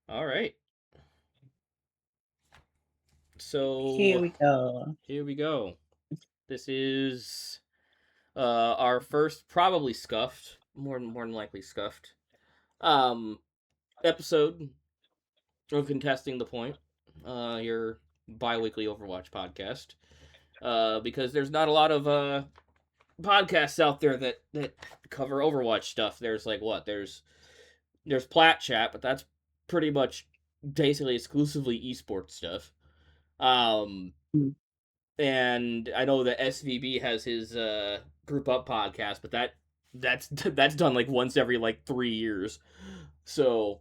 All right. Here So we go. here we go. This is our first, probably scuffed, more than likely scuffed, um, episode of contesting the point. Your bi-weekly Overwatch podcast. Because there's not a lot of podcasts out there that cover Overwatch stuff. There's like what? There's Plat Chat, but that's pretty much basically exclusively esports stuff. Um, Mm. and I know that SVB has his group up podcast, but that's done like once every like 3 years. So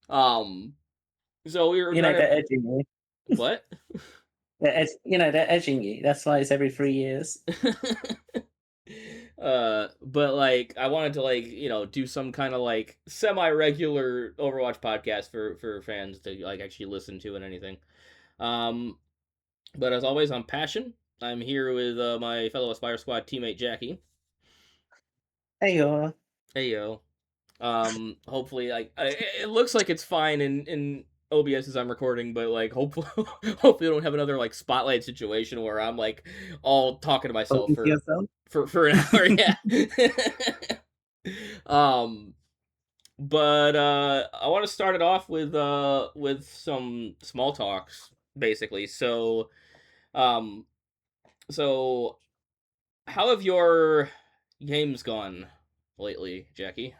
um, so we were You know, trying to they're edging you. what? They're edging you. That's why it's every 3 years. But like I wanted to like do some kind of like semi regular Overwatch podcast for fans to like actually listen to and anything. Um, but as always, I'm Passion. I'm here with my fellow Aspire Squad teammate Jackie. Hey, you Hey yo. Hopefully, like it looks like it's fine in OBS as I'm recording, but like hopefully, hopefully, I don't have another like spotlight situation where I'm like all talking to myself talking to yourself. for an hour. Yeah. um, but I want to start it off with some small talks, basically. Um, so how have your games gone lately, Jackie?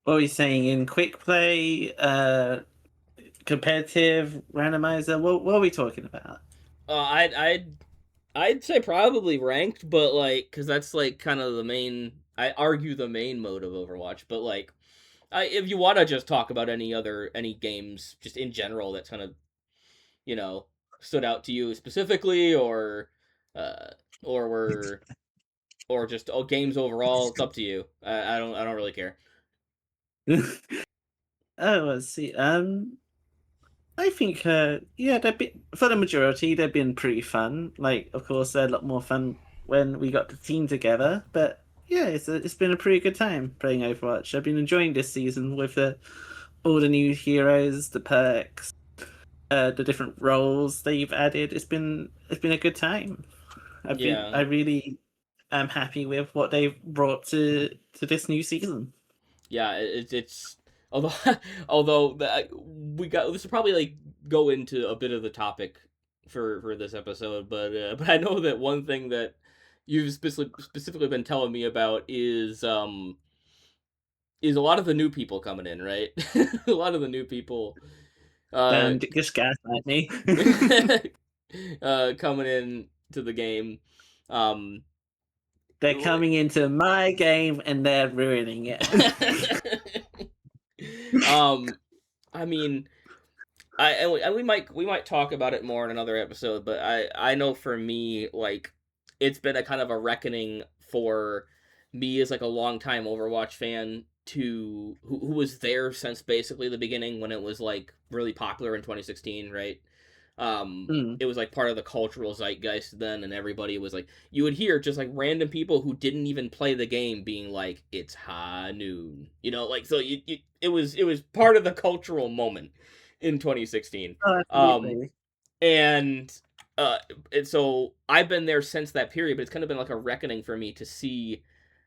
What are we saying in quick play, competitive, randomizer? What are we talking about? I'd say probably ranked, but like because that's like kind of the main. I argue the main mode of Overwatch, but like if you want to just talk about any games just in general that's kind of you know stood out to you specifically, uh or were or just games overall, it's up to you. I don't really care. Oh, let's see. I think, yeah, they've been, for the majority, they've been pretty fun. Like, of course, they're a lot more fun when we got the team together. But yeah, it's been a pretty good time playing Overwatch. I've been enjoying this season with all the new heroes, the perks, the different roles they've added. It's been a good time. I Yeah, really am happy with what they've brought to this new season. yeah, it's although we got this will probably like go into a bit of the topic for this episode, but I know that one thing that you've specifically been telling me about is a lot of the new people coming in, right? A lot of the new people uh Just gaslight me. coming in to the game. Um They're coming into my game and they're ruining it. um I mean and we might talk about it more in another episode, but I know for me like it's been a kind of a reckoning for me as like a longtime Overwatch fan who was there since basically the beginning when it was like really popular in 2016, right? Mm. It was like part of the cultural zeitgeist then, and everybody was like, you would hear just like random people who didn't even play the game being like, "It's high noon," like so it was part of the cultural moment in 2016, Oh, um, absolutely. and and so I've been there since that period, but it's kind of been like a reckoning for me to see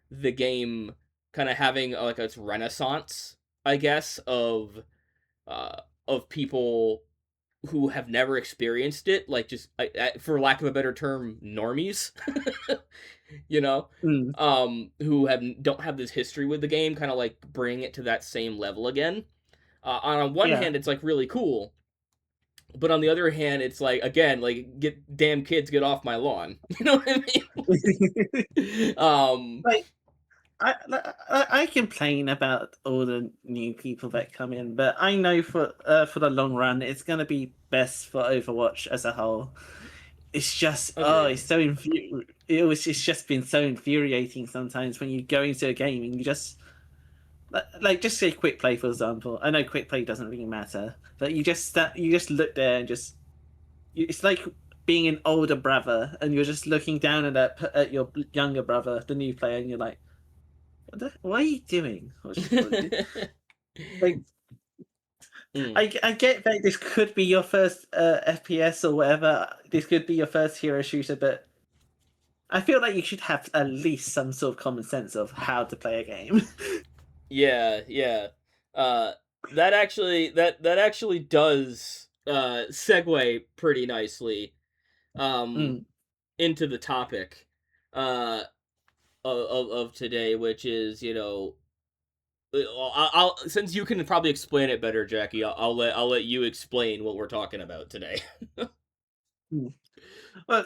the game kind of having like its renaissance, I guess, of people who have never experienced it, like just for lack of a better term, normies, you know, Mm. who don't have this history with the game, kind of like bring it to that same level again. On one Yeah. hand, it's like really cool, but on the other hand, it's like again, like get damn kids get off my lawn. You know what I mean? Like, I complain about all the new people that come in, but I know for the long run, it's going to be best for Overwatch as a whole. It's just Agreed. it's just been so infuriating sometimes when you go into a game and you just like just say quick play for example. I know quick play doesn't really matter, but you just look there and just it's like being an older brother and you're just looking down at your younger brother, the new player, and you're like, what are you doing? Like Mm. I get that this could be your first FPS or whatever. This could be your first hero shooter, but I feel like you should have at least some sort of common sense of how to play a game. Yeah, yeah. Uh, that actually does segue pretty nicely um Mm. into the topic uh of today, which is I'll since you can probably explain it better, Jackie. I'll let you explain what we're talking about today. Mm. Well,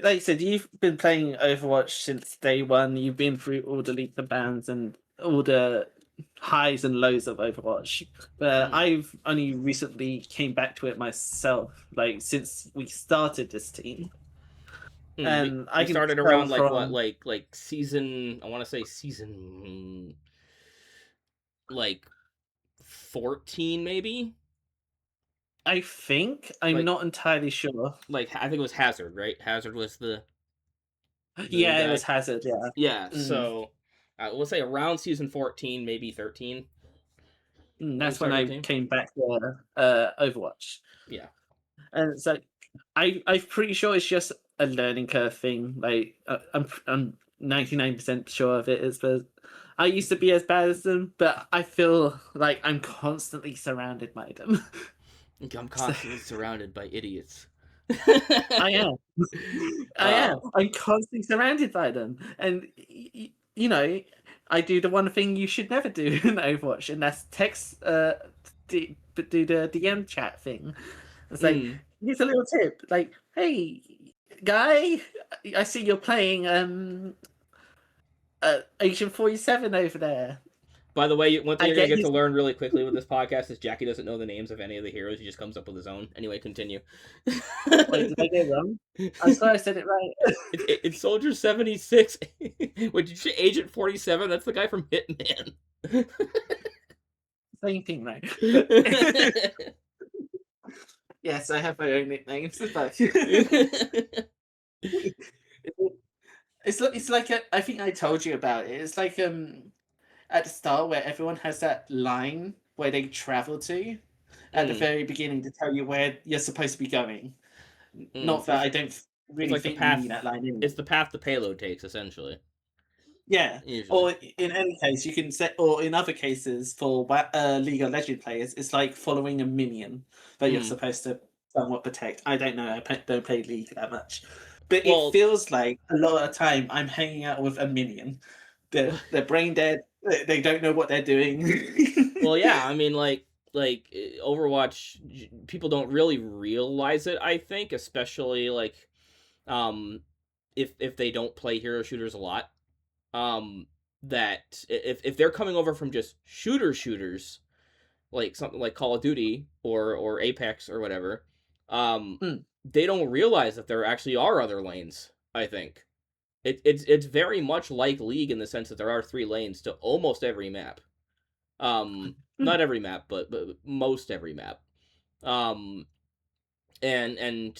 like you said, you've been playing Overwatch since day one. You've been through all the leaps and bounds and all the highs and lows of Overwatch. But Mm. I've only recently came back to it myself, like since we started this team, Mm, we and I we can started tell around like what from like season, I want to say season like 14 maybe. I think I'm Like not entirely sure. I think it was Hazard, right? Hazard was the new Yeah, it was guy. Hazard. Yeah. Yeah, Mm. so we'll say around season 14, maybe 13 when we That's when started I the team. came back to Overwatch. Yeah. And it's like I'm pretty sure it's just a learning curve thing. Like I'm 99% sure of it is, but I used to be as bad as them, but I feel like I'm constantly surrounded by them. I'm So, constantly surrounded by idiots. I am. I am. uh, I'm constantly surrounded by them, and you know, I do the one thing you should never do in Overwatch, and that's text. Do the DM chat thing. It's like, mm. here's a little tip. Like, hey, guy, I see you're playing Agent 47 over there. By the way, one thing I you're gonna get get to his. learn really quickly with this podcast is Jackie doesn't know the names of any of the heroes. He just comes up with his own. Anyway, continue. Wait, did I get it wrong? I swear I said it right. It's Soldier 76. Wait, did you say Agent 47? That's the guy from Hitman. Same thing, right? But yes, I have my own nicknames. But it's like I think I told you about it. It's like at the start where everyone has that line where they travel to at the Mm, very beginning to tell you where you're supposed to be going. mm. Not that I don't It's really like the think you need path. that line in. It's the path the payload takes, essentially. Yeah, Usually. or in any case, you can say, or in other cases for League of Legends players, it's like following a minion that you're Mm. supposed to somewhat protect. I don't know, don't play League that much, but it Well, feels like a lot of the time I'm hanging out with a minion. They're brain dead. They don't know what they're doing. well, yeah. I mean, Overwatch, people don't really realize it. I think, especially um, if they don't play hero shooters a lot, um, that if they're coming over from just shooters, like something like Call of Duty or Apex or whatever, um, Hmm. they don't realize that there actually are other lanes. I think it's very much like League in the sense that there are 3 lanes to almost every map. Hmm. Not every map, but most every map. Um, and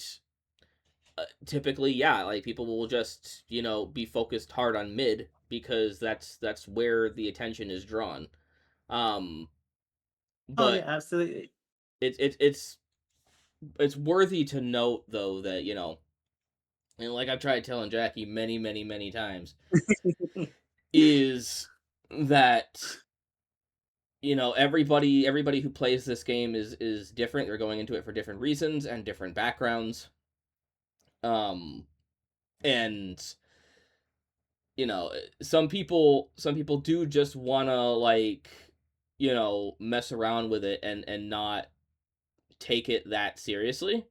typically, yeah, like people will just be focused hard on mid because that's where the attention is drawn. Um, Oh yeah, but absolutely. it's worthy to note though that and like I've tried telling Jackie many times is that everybody who plays this game is different. They're going into it for different reasons and different backgrounds. Um, and some people do just wanna mess around with it and not take it that seriously.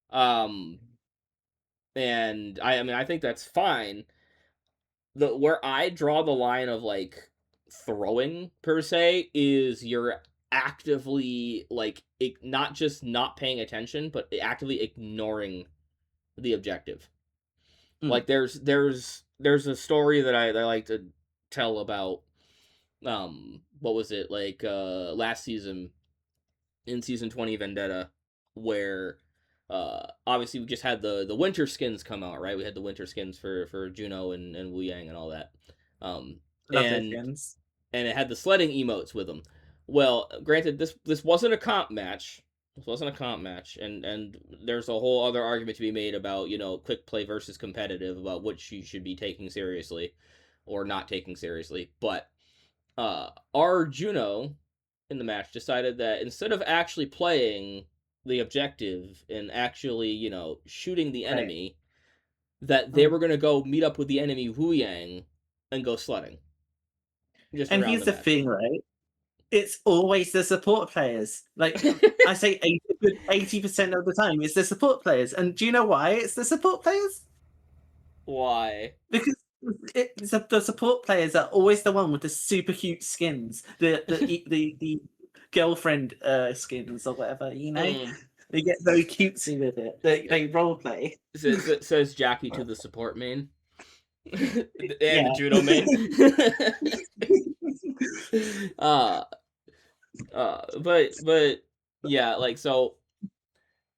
Um, and I mean I think that's fine. The Where I draw the line of throwing per se is you're actively not just not paying attention but actively ignoring the objective. Hmm. Like there's a story that I like to tell about what was it last season in season 20 Vendetta, where obviously we just had the winter skins come out, right? We had the winter skins for Juno and Wu Yang and all that. Um Love those and skins. and it had the sledding emotes with them. Well, granted, this wasn't a comp match. This wasn't a comp match, and there's a whole other argument to be made about quick play versus competitive, about which you should be taking seriously or not taking seriously. But our Juno in the match decided that instead of actually playing the objective and actually shooting the Right. enemy, that they were going to go meet up with the enemy Wu Yang and go sledding just And around here's the the map. thing, right? It's always the support players. Like I say, 80% of the time, it's the support players. And do you know why it's the support players? Why? Because the support players are always the one with the super cute skins, the girlfriend skins or whatever. Mm. They get very cutesy with it. They role play. Says Jackie to the support main and the Yeah. judo main. uh, but yeah, like so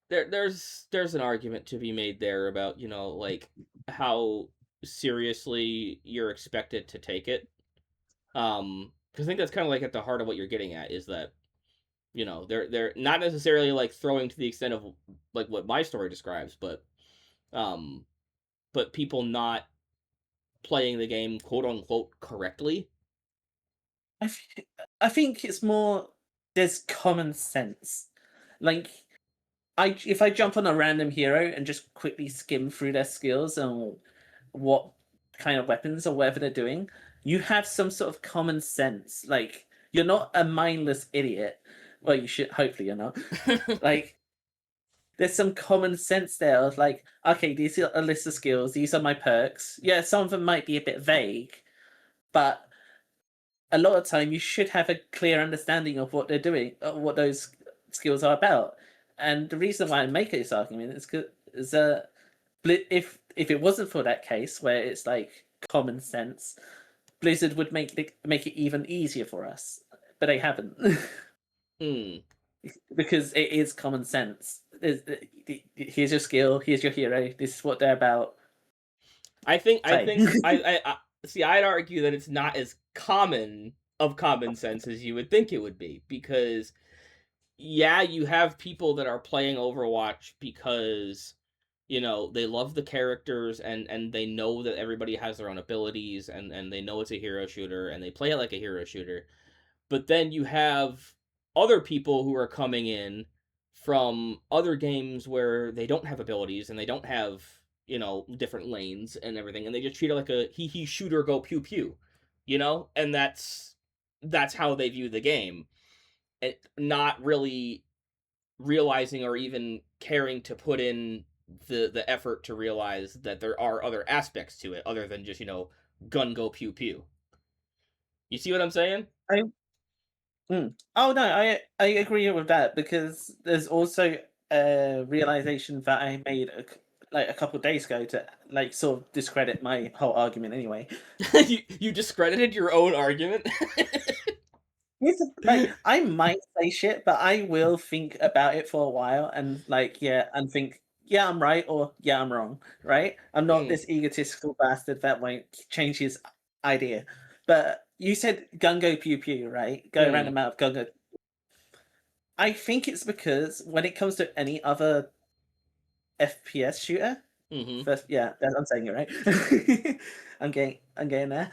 there's an argument to be made there about like how seriously you're expected to take it. Because I think that's kind of like at the heart of what you're getting at is that they're not necessarily like throwing to the extent of like what my story describes, um but people not playing the game quote unquote correctly. I think it's more there's common sense. Like if I jump on a random hero and just quickly skim through their skills and what kind of weapons or whatever they're doing, you have some sort of common sense. Like you're not a mindless idiot. Well, you should. Hopefully, you're not. Like there's some common sense there of like, okay, these are a list of skills. These are my perks. Yeah, some of them might be a bit vague, but a lot of time you should have a clear understanding of what they're doing, what those skills are about. And the reason why I make this argument is because if it wasn't for that case where it's like common sense, Blizzard would make it even easier for us, but they haven't. Hmm. Because it is common sense. Here's your skill. Here's your hero. This is what they're about. I Play. think I see. I'd argue that it's not as common sense as you would think it would be, because yeah, you have people that are playing Overwatch because they love the characters, and they know that everybody has their own abilities, and they know it's a hero shooter and they play it like a hero shooter. But then you have other people who are coming in from other games where they don't have abilities and they don't have different lanes and everything, and they just treat it like a he shooter go pew pew, and that's how they view the game, and not really realizing or even caring to put in the effort to realize that there are other aspects to it other than just gun go pew pew. You see what I'm saying? I, Oh no, I agree with that because there's also a realization that I made like a couple of days ago to like sort of discredit my whole argument anyway. You discredited your own argument. Like I might say shit, but I will think about it for a while and like and think I'm right or I'm wrong. Right? I'm not Mm, this egotistical bastard that won't change his idea. But you said gungo pew pew, right? Go around the mm, mouth, gungo. I think it's because when it comes to any other FPS shooter, mm-hmm. first, I'm saying it right. I'm getting there.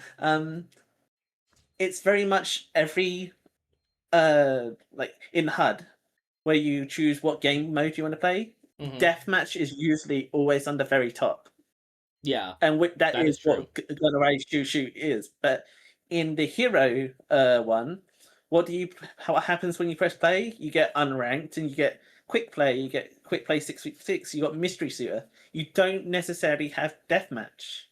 It's very much every like in HUD where you choose what game mode you want to play. Mm-hmm. Deathmatch is usually always on the very top, Yeah, and that that is is true. what Gunneray Shoot is. But in the hero one, what happens when you press play? You get unranked and you get quick play. You get quick play 6v6. You got mystery shooter. You don't necessarily have deathmatch.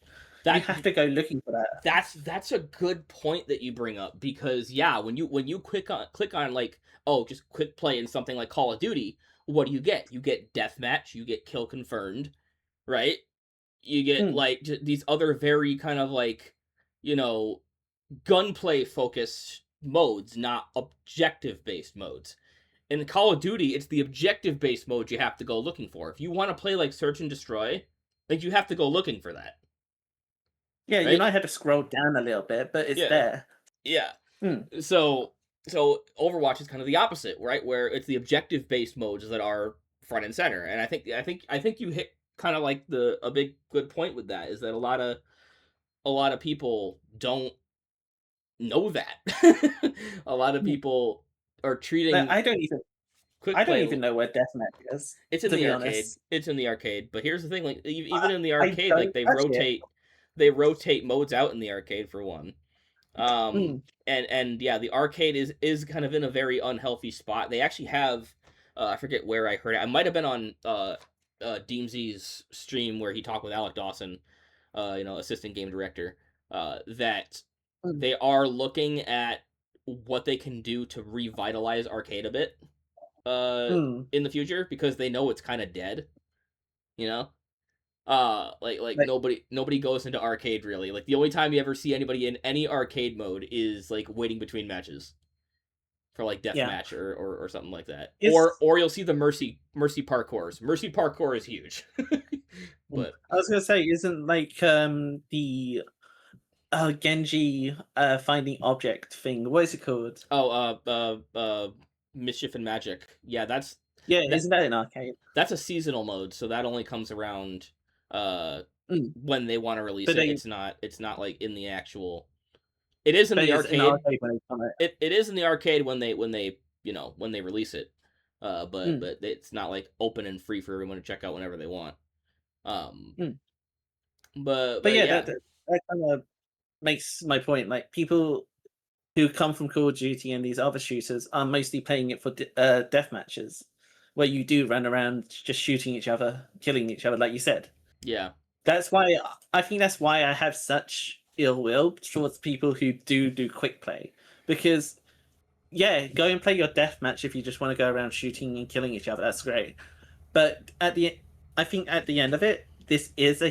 You That have to go looking for that. that's a good point that you bring up, because yeah, when you click on like, oh, just quick play in something like Call of Duty, what do you get? You get deathmatch, you get kill confirmed, right? You get Mm. like these other very kind of like you know gunplay focused modes, not objective based modes. In Call of Duty, it's the objective based mode you have to go looking for. If you want to play like search and destroy, like you have to go looking for that, Yeah, you right? might have to scroll down a little bit, but it's Yeah, there. yeah. Mm. So So Overwatch is kind of the opposite, right? Where it's the objective based modes that are front and center. And I think you hit kind of like the a big good point with that is that a lot of people don't know that. A lot of Mm. people are Like, treating quick I don't play. even know where deathmatch is, It's in to the be arcade. honest. It's in the arcade. But here's the thing: like I, even in the I arcade, like don't touch it. they rotate modes out in the arcade for one. Mm, And yeah, the arcade is kind of in a very unhealthy spot. They actually have I forget where I heard it. I might have been on Deemsy's stream where he talked with Alec Dawson, assistant game director, that mm, they are looking at what they can do to revitalize arcade a bit uh mm. in the future because they know it's kind of dead, you know? Like Like, nobody goes into arcade really. Like the only time you ever see anybody in any arcade mode is like waiting between matches for like yeah. deathmatch or something like that. Or Is or you'll see the mercy parkours. Mercy parkour is huge. But I was gonna say, isn't like the Genji finding object thing? What is it called? oh mischief and magic. Yeah, Yeah, that isn't that an arcade? that's a seasonal mode, so that only comes around uh Mm. when they want to release But it. they It's not like in the actual. It is in but the it's an arcade. arcade when they come out. It is in the arcade when they release it. But Mm, but it's not like open and free for everyone to check out whenever they want. Um, mm. but But but yeah, yeah, that kind of makes my point. Like people who come from Call of Duty and these other shooters are mostly playing it for death matches, where you do run around just shooting each other, killing each other, like you said. yeah, That's why I think that's why I have such ill will towards people who do quick play, because yeah, go and play your death match if you just want to go around shooting and killing each other. That's great, but I think at the end of it, this is a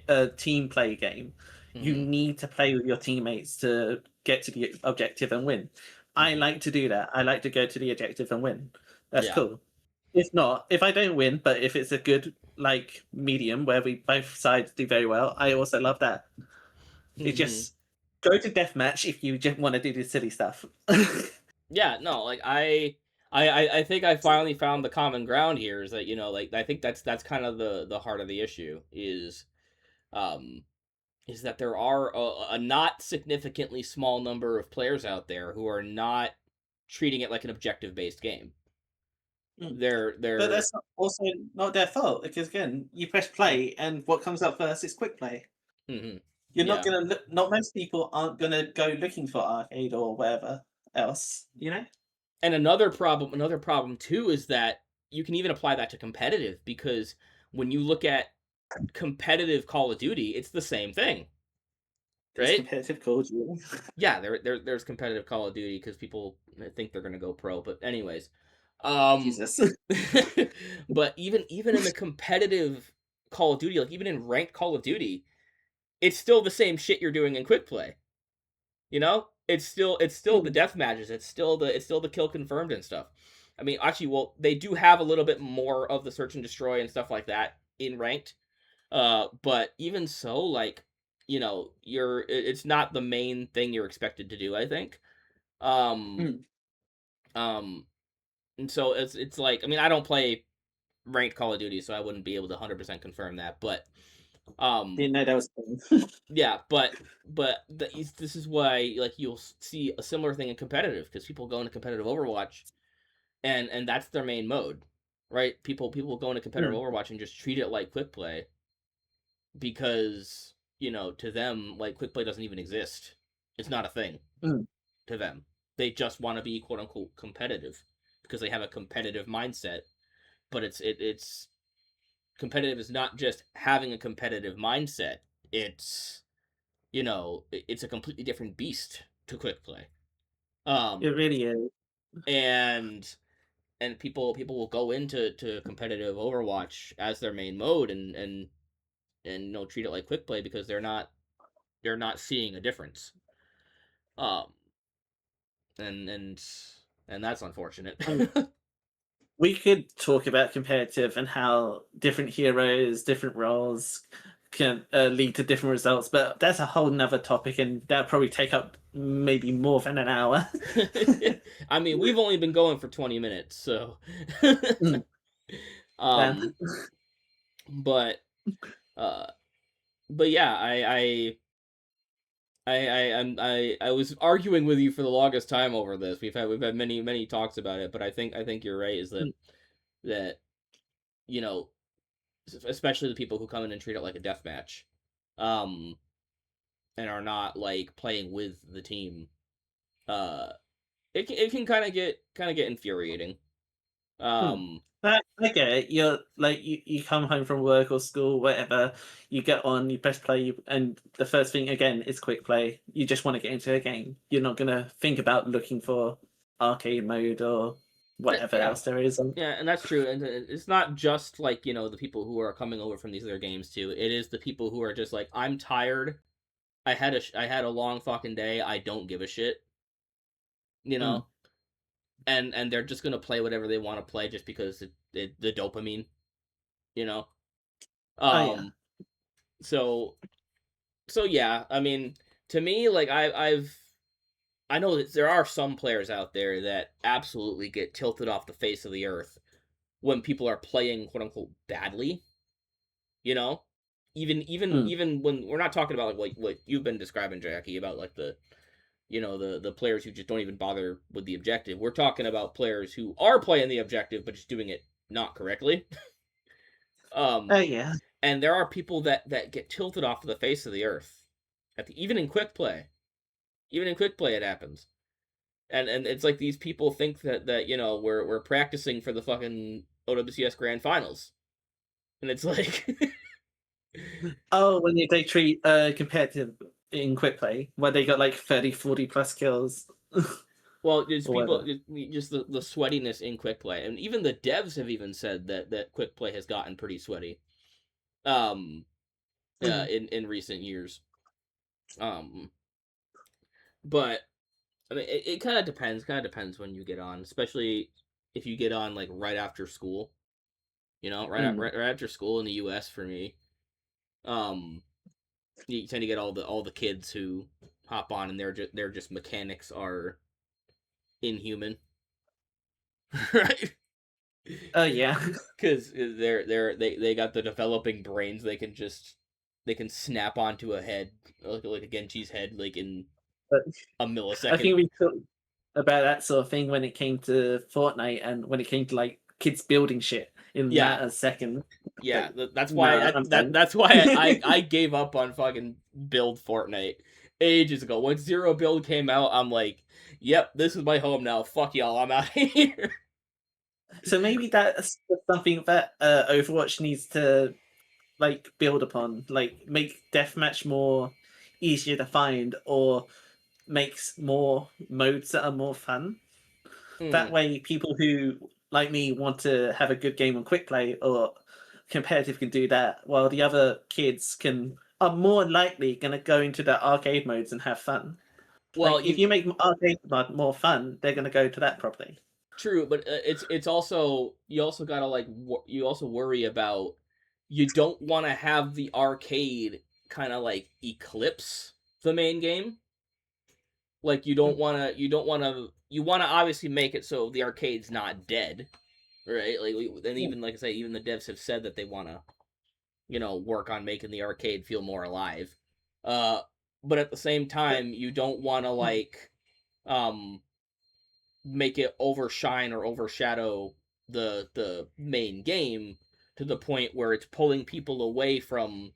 uh, team play game. You hmm need to play with your teammates to get to the objective and win. I hmm like to do that. I like to go to the objective and win. That's yeah, cool. If not, if I don't win, but if it's a good like medium where we both sides do very well, I also love that. It hmm just go to deathmatch if you just want to do the silly stuff. yeah. No, like I think I finally found the common ground here. Is that like I think that's kind of the heart of the issue um is that there are a not significantly small number of players out there who are not treating it like an objective based game. Mm. But They're that's also not their fault because again, you press play and what comes up first is quick play. hmm You're not yeah. gonna look. Not most people aren't gonna go looking for arcade or whatever else. You know. And another problem too is that you can even apply that to competitive because when you look at competitive Call of Duty, it's the same thing, There's right? competitive Call of Duty. Yeah, there's competitive Call of Duty because people think they're gonna go pro, but anyways, um, Jesus. but even in the competitive Call of Duty, like even in ranked Call of Duty, it's still the same shit you're doing in quick play. It's still the Mm, death matches. It's still the kill confirmed and stuff. I mean, actually, well, they do have a little bit more of the search and destroy and stuff like that in ranked. But even so, like, it's not the main thing you're expected to do, I think. Um, mm. um, and so it's like, I mean, I don't play ranked Call of Duty, so I wouldn't be able to 100% confirm that. But um, Didn't know that was a thing. yeah, this is why like you'll see a similar thing in competitive because people go into competitive Overwatch and that's their main mode, right? People go into competitive Mm, Overwatch and just treat it like quick play because to them like quick play doesn't even exist. It's not a thing mm. to them. They just want to be quote unquote competitive because they have a competitive mindset. But it's competitive is not just having a competitive mindset. It's a completely different beast to quick play. It Um, really is. and people will go into competitive Overwatch as their main mode and treat it like quick play because they're not seeing a difference. Um, and that's unfortunate. Um, we could talk about competitive and how different heroes, different roles can lead to different results. But that's a whole nother topic, and that'll probably take up maybe more than an hour. I mean, we've only been going for 20 minutes, so Mm, damn. um but uh but yeah, I was arguing with you for the longest time over this. We've had many talks about it, but I think you're right, is that you know, especially the people who come in and treat it like a death match, um and are not like playing with the team, uh it can kind of get infuriating. Mm. Um I get it. You're like you come home from work or school, whatever. You get on, you press play, and the first thing again is quick play. You just want to get into a game. You're not gonna think about looking for arcade mode or whatever yeah. else there is. Yeah, and that's true. And it's not just like, the people who are coming over from these other games too. It is the people who are just like, I'm tired. I had a long fucking day. I don't give a shit, you Mm. know. And they're just gonna play whatever they want to play just because the dopamine, you know. Oh yeah. Um. So yeah. I mean, to me, like I know that there are some players out there that absolutely get tilted off the face of the earth when people are playing quote unquote badly, you know. Mm. Even when we're not talking about like what you've been describing, Jackie, about like the players who just don't even bother with the objective. We're talking about players who are playing the objective but just doing it not correctly. um Oh yeah. and there are people that get tilted off the face of the earth even in quick play. Even in quick play it happens. And it's like these people think that we're practicing for the fucking OWCS Grand Finals. And it's like Oh, when they treat competitive in quick play, where they got like 30, 40 plus kills well, it's or people whatever. just the sweatiness in quick play. And even the devs have even said that quick play has gotten pretty sweaty. Um Mm. in recent years. Um but I mean it kind of depends. Kind of depends when you get on, especially if you get on like right after school. Mm. Right after school in the US for me. Um you tend to get all the kids who hop on and their just mechanics are inhuman. Right? Oh yeah. Because they got the developing brains. They can snap onto a head like a Genji's head like in But a I millisecond. think we talked about that sort of thing when it came to Fortnite and when it came to like kids building shit in Yeah, matter of seconds. yeah. Like, That's why nah, I'm done. that's why I gave up on fucking build Fortnite ages ago. When Zero Build came out, I'm like, yep, this is my home now. Fuck y'all, I'm out of here. So maybe that's something that Overwatch needs to like build upon, like make deathmatch more easier to find, or makes more modes that are more fun. That Hmm. way, people who like me want to have a good game on quick play or competitive can do that, while the other kids can are more likely going to go into the arcade modes and have fun. Well, Like if you make arcade mode more fun, they're going to go to that probably. true, but it's also, you also gotta like you also worry about, you don't want to have the arcade kind of like eclipse the main game. Like you want to obviously make it so the arcade's not dead, right? Like and even like I say, even the devs have said that they want to work on making the arcade feel more alive. Uh, but at the same But time, you don't want to like um make it overshine or overshadow the main game to the point where it's pulling people away from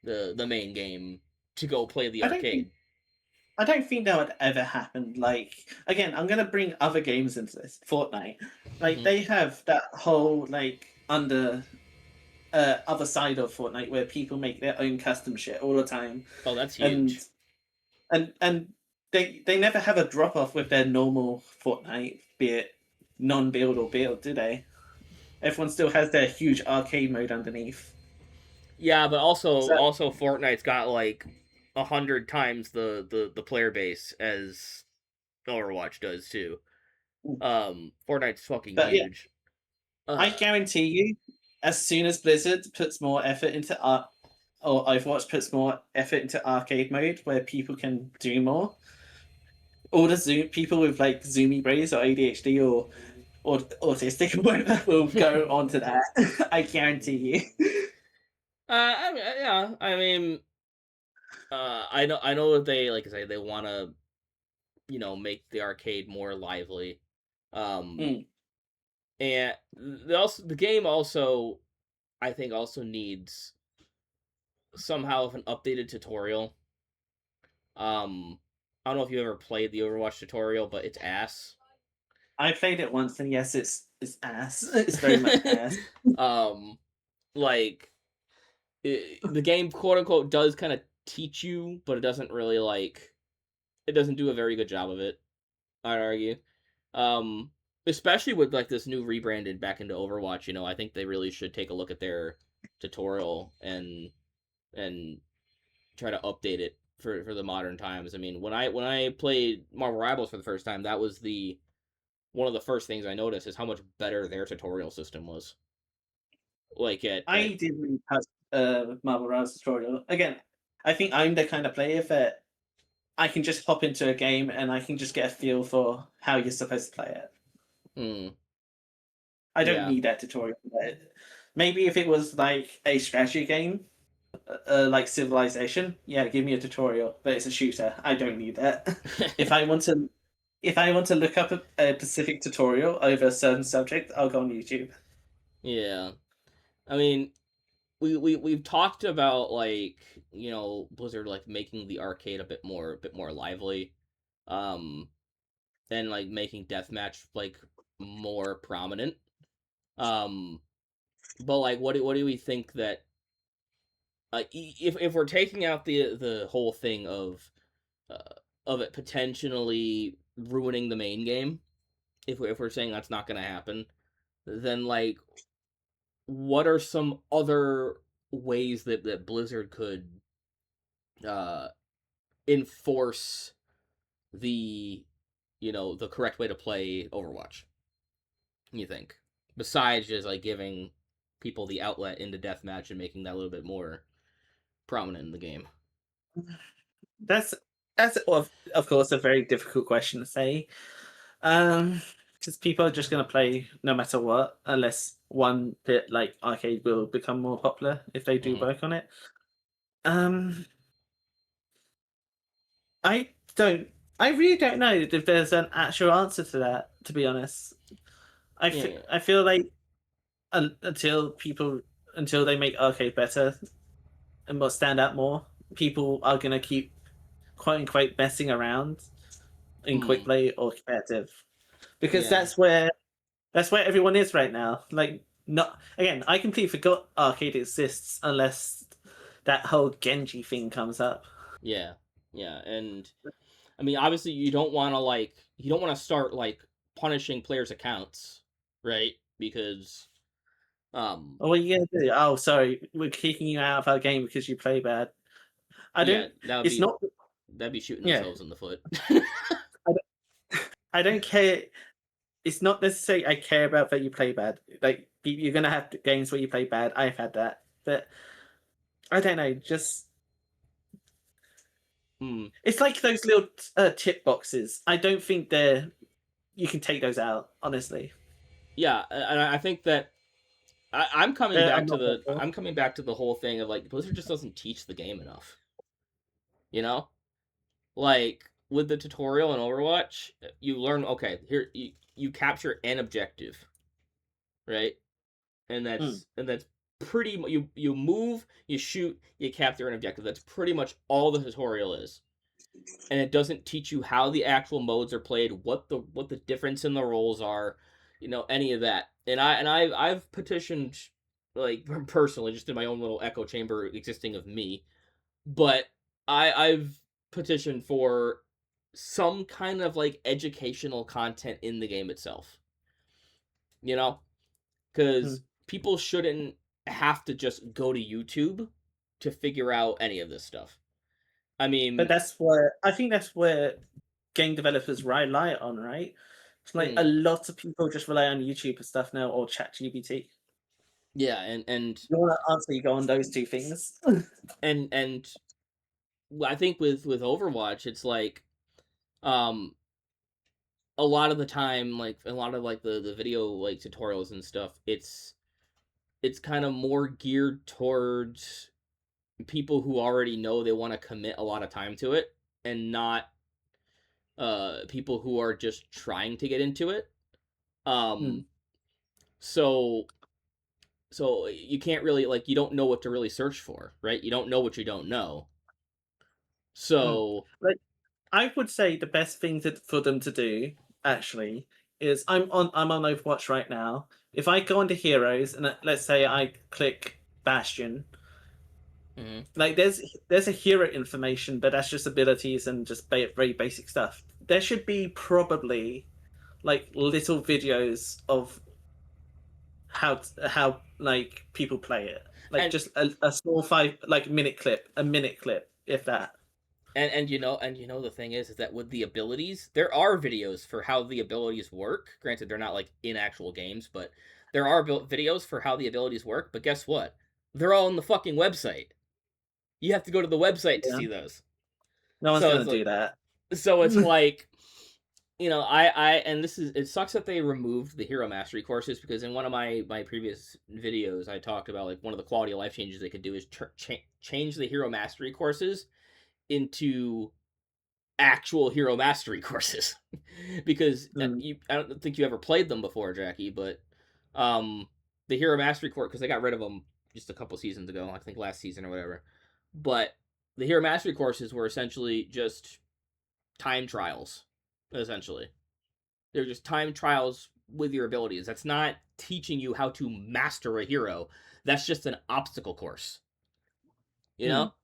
the main game to go play the I don't think arcade. I don't think that would ever happen. Like again, I'm gonna bring other games into this. Fortnite, like Hmm. they have that whole like under other side of Fortnite where people make their own custom shit all the time, Oh, that's and huge. and they never have a drop off with their normal Fortnite, be it non-build or build, do they? Everyone still has their huge arcade mode underneath. Yeah, but also So also Fortnite's got like 100 times the player base as Overwatch does too. Fortnite's fucking but yeah, huge. I Uh, guarantee you, as soon as Blizzard puts more effort into or Overwatch puts more effort into arcade mode where people can do more. All the Zoom people with like zoomy brains or ADHD or autistic or whatever will go onto that. I guarantee you. I mean, yeah, I mean, I know that they, like I say, they want to, make the arcade more lively. Um, Mm. and the game also, I think, also needs somehow of an updated tutorial. I don't know if you ever played the Overwatch tutorial, but it's ass. I played it once, and yes, it's ass. It's very much ass. um, like the game, quote unquote, does kind of teach you, but it doesn't really it doesn't do a very good job of it. I'd argue. Um, Especially with like this new rebranded back into Overwatch, I think they really should take a look at their tutorial and try to update it for the modern times. I mean, when I played Marvel Rivals for the first time, that was the one of the first things I noticed is how much better their tutorial system was. Like at I did really touch Marvel Rivals tutorial. Again, I think I'm the kind of player that I can just hop into a game and I can just get a feel for how you're supposed to play it. hmm, I don't yeah. need that tutorial. Maybe if it was like a strategy game, like Civilization, yeah, give me a tutorial. But it's a shooter. I don't need that. if I want to, if I want to look up a specific tutorial over a certain subject, I'll go on YouTube. Yeah. I mean, we've talked about like, Blizzard like making the arcade a bit more lively. Um and like making deathmatch like more prominent. Um but like what do we think that if we're taking out the whole thing uh, of it potentially ruining the main game, if we're saying that's not going to happen, then like what are some other ways that Blizzard could uh enforce the the correct way to play Overwatch, you think, besides just like giving people the outlet into deathmatch and making that a little bit more prominent in the game? That's of course a very difficult question to say. Because people are just going to play no matter what, unless one bit like arcade will become more popular if they do Hmm. work on it. Um, I don't. I really don't know if there's an actual answer to that. To be honest, Yeah, I feel like until people until they make arcade better and more stand out more, people are going to keep quote unquote messing around in quick mm, play or competitive because yeah, that's where everyone is right now. Like, not again, I completely forgot arcade exists unless that whole Genji thing comes up. yeah, yeah. And I mean, obviously, you don't want to start like punishing players' accounts, right? Because um, Oh, what are you gonna do? Oh, sorry, we're kicking you out of our game because you play bad. I yeah, don't. It's not. that'd be shooting Yeah, themselves in the foot. I I don't care. It's not necessarily I care about that you play bad. Like you're gonna have games where you play bad. I've had that, but I don't know. Just Hmm. it's like those little tip boxes. I don't think they're. You can take those out. Honestly, Yeah, and I think that I'm coming I'm back to not the helpful. I'm coming back to the whole thing of like Blizzard just doesn't teach the game enough. You know, like with the tutorial in Overwatch, you learn, okay, here you capture an objective, right? And Mm. that's pretty you move, you shoot, you capture an objective. That's pretty much all the tutorial is. And it doesn't teach you how the actual modes are played, what the difference in the roles are, any of that. And I've petitioned, like, personally, just in my own little echo chamber existing of me, but I've petitioned for some kind of like educational content in the game itself. You know, Mm. because people shouldn't have to just go to YouTube to figure out any of this stuff. I But mean, that's where I think that's where game developers rely on, right? It's like a mm, lot of people just rely on YouTube for stuff now or ChatGPT. Yeah, and You want to answer? You go on those two things. and I think with Overwatch, it's like um a lot of the time, like a lot of like the video like tutorials and stuff, it's kind of more geared towards people who already know they want to commit a lot of time to it, and not people who are just trying to get into it. Hmm. Um so so you can't really, like, you don't know what to really search for, right? You don't know what you don't know. Hmm. So Like, I would say the best thing for them to do actually is I'm on Overwatch right now. If I go into heroes and let's say I click Bastion, mhm. like there's a hero information, but that's just abilities and just very basic stuff. There should be probably like little videos of how like people play it, like and just a small a minute clip, if that. and the thing is that with the abilities, there are videos for how the abilities work. Granted, they're not like in actual games, but there are videos for how the abilities work. But guess what? They're all on the fucking website. You have to go to the website to Yeah, see those. no one's So gonna it's like, do that. so it's like, I and this is, it sucks that they removed the hero mastery courses, because in one of my previous videos I talked about like one of the quality of life changes they could do is change the hero mastery courses into actual hero mastery courses. Because Hmm. I don't think you ever played them before, Jackie, but um the hero mastery course, because they got rid of them just a couple seasons ago, I think last season or whatever. But the hero mastery courses were essentially just time trials. Essentially, they're just time trials with your abilities. That's not teaching you how to master a hero. That's just an obstacle course, you Hmm. know.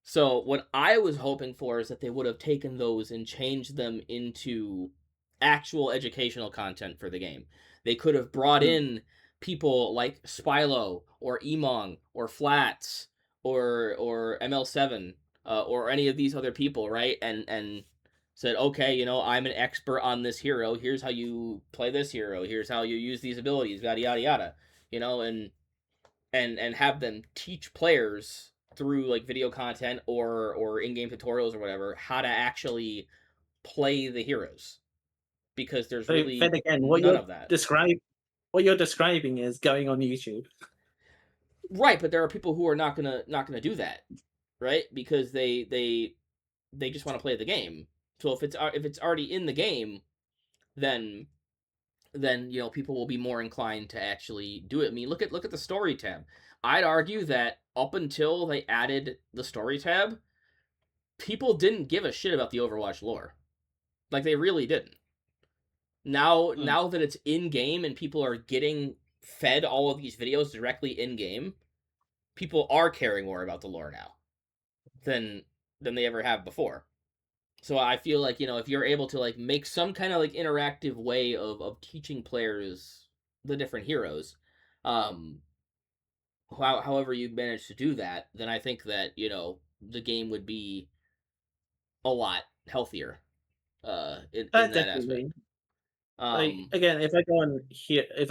So what I was hoping for is that they would have taken those and changed them into actual educational content for the game. They could have brought Hmm. in people like Spilo or Emong or Flats or ML7, or any of these other people, right? And said, okay, I'm an expert on this hero. Here's how you play this hero. Here's how you use these abilities. Yada yada yada. And have them teach players through like video content or in-game tutorials or whatever how to actually play the heroes, because there's So then really again, none of that. what you're describing is going on YouTube. Right, but there are people who are not gonna do that, right? Because they just want to play the game. So if it's already in the game, then people will be more inclined to actually do it. I mean, look at the story tab. I'd argue that up until they added the story tab, people didn't give a shit about the Overwatch lore. Like, they really didn't. Now Hmm. now that it's in game and people are getting fed all of these videos directly in game, people are caring more about the lore now than they ever have before. So I feel like, if you're able to like make some kind of like interactive way of teaching players the different heroes, um however you manage to do that, then I think that, the game would be a lot healthier in that aspect. Definitely. Like Um again, if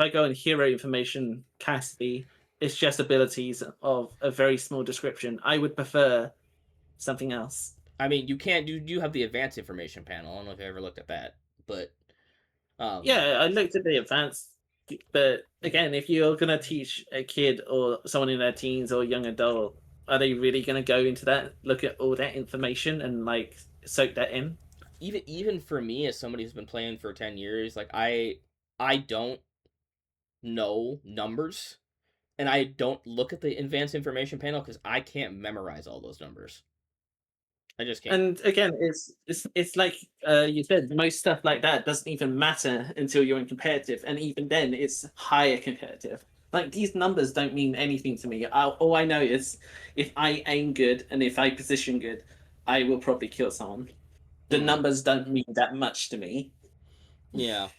I go on hero information Cassidy, it's just abilities of a very small description. I would prefer something else. I mean, you can't do have the advanced information panel. I don't know if you ever looked at that, but um Yeah, I looked at the advanced, but again, if you're gonna teach a kid or someone in their teens or young adult, are they really gonna go into that, look at all that information and like soak that in? even for me, as somebody who's been playing for 10 years, like, I don't know numbers, and I don't look at the advanced information panel because I can't memorize all those numbers. I just can't. And again, it's like you said, most stuff like that doesn't even matter until you're in competitive, and even then, it's higher competitive. Like these numbers don't mean anything to me. All I know is if I aim good and if I position good, I will probably kill someone. The Hmm. numbers don't mean that much to me. Yeah,